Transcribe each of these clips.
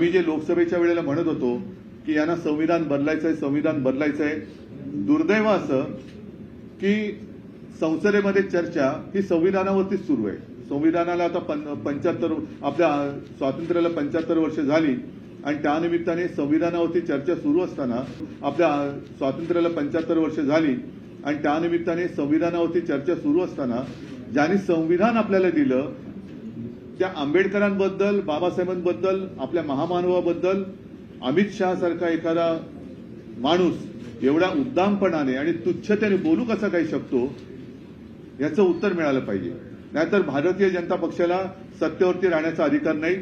आम्ही जे लोकसभेच्या वेळेला म्हणत होतो की यांना संविधान बदलायचंय, संविधान बदलायचंय, दुर्दैव असं की संसदेमध्ये चर्चा ही संविधानावरतीच सुरू आहे. संविधानाला आता 75 आपल्या स्वातंत्र्याला 75 वर्ष झाली आणि त्यानिमित्ताने संविधानावरती चर्चा सुरू असताना आपल्या स्वातंत्र्याला 75 वर्ष झाली आणि त्यानिमित्ताने संविधानावरती चर्चा सुरू असताना ज्यांनी संविधान आपल्याला दिलं त्या आंबेडकरांबद्दल, बाबासाहेबांबद्दल, आपल्या महामानवाबद्दल अमित शहा सारखा एखादा माणूस एवढ्या उद्दामपणाने आणि तुच्छतेने बोलू कसा काही शकतो याचं उत्तर मिळालं पाहिजे. नाहीतर भारतीय जनता पक्षाला सत्तेवरती राहण्याचा अधिकार नाही.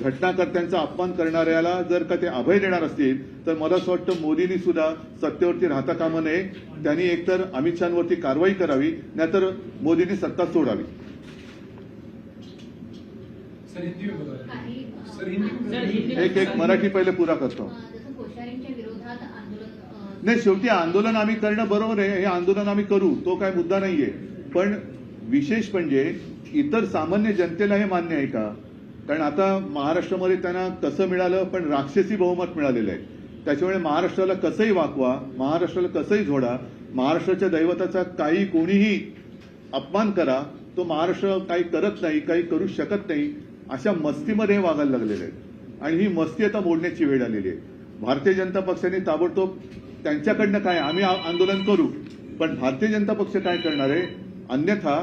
घटनाकर्त्यांचा अपमान करणाऱ्याला जर का ते अभय देणार असतील तर मला असं वाटतं मोदींनी सुद्धा सत्तेवरती राहता कामा नये. त्यांनी एकतर अमित शहांवरती कारवाई करावी, नाहीतर मोदींनी सत्ता सोडावी. एक मराठी पहिले पुरा करतो. नाही, शेवटी आंदोलन आम्ही करणं बरोबर आहे. हे आंदोलन आम्ही करू, तो काय मुद्दा नाहीये. पण विशेष म्हणजे इतर सामान्य जनतेला हे मान्य आहे का? कारण आता महाराष्ट्रामध्ये त्यांना कसं मिळालं, पण राक्षसी बहुमत मिळालेलं आहे. त्याच्यामुळे महाराष्ट्राला कसंही वाकवा, महाराष्ट्राला कसंही झोडा, महाराष्ट्राच्या दैवताचा काही कोणीही अपमान करा, तो महाराष्ट्र काही करत नाही, काही करू शकत नाही, अशा मस्तीमध्ये हे वागायला लागलेले आहेत. आणि ही मस्ती आता मोडण्याची वेळ आलेली आहे. भारतीय जनता पक्षाने ताबडतोब त्यांच्याकडनं काय आम्ही आंदोलन करू, पण भारतीय जनता पक्ष काय करणार आहे? अन्यथा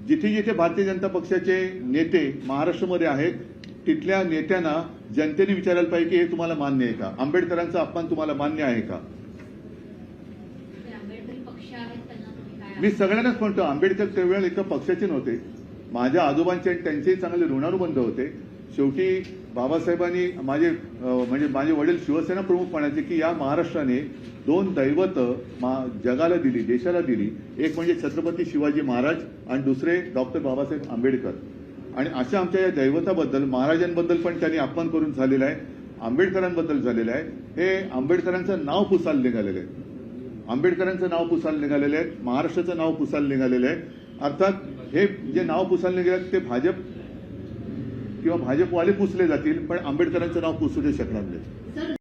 जिथे जिथे भारतीय जनता पक्षाचे नेते महाराष्ट्रामध्ये आहेत तिथल्या नेत्यांना जनतेने विचारायला पाहिजे की हे तुम्हाला मान्य आहे का? आंबेडकरांचा अपमान तुम्हाला मान्य आहे का? मी सगळ्यांनाच म्हणतो, आंबेडकर त्यावेळेला एका पक्षाचे नव्हते. माझ्या आजोबांचे आणि त्यांचेही चांगले ऋणानुबंध होते. शेवटी बाबासाहेबांनी माझे वडील शिवसेना प्रमुख म्हणायचे की या महाराष्ट्राने दोन दैवत जगाला दिली, देशाला दिली. एक म्हणजे छत्रपती शिवाजी महाराज आणि दुसरे डॉक्टर बाबासाहेब आंबेडकर. आणि अशा आमच्या या दैवताबद्दल, महाराजांबद्दल पण त्यांनी अपमान करून झालेला आहे, आंबेडकरांबद्दल झालेला आहे. हे आंबेडकरांचं नाव पुसायला निघालेलं आहे, आंबेडकरांचं नाव पुसायला निघालेलं आहे, महाराष्ट्राचं नाव पुसायला निघालेलं आहे. अर्थात हे जे नाव पुसायला निघाले ते भाजप किंवा भाजपवाले पुसले जातील, पण आंबेडकरांचं नाव पुसू शकणार नाही.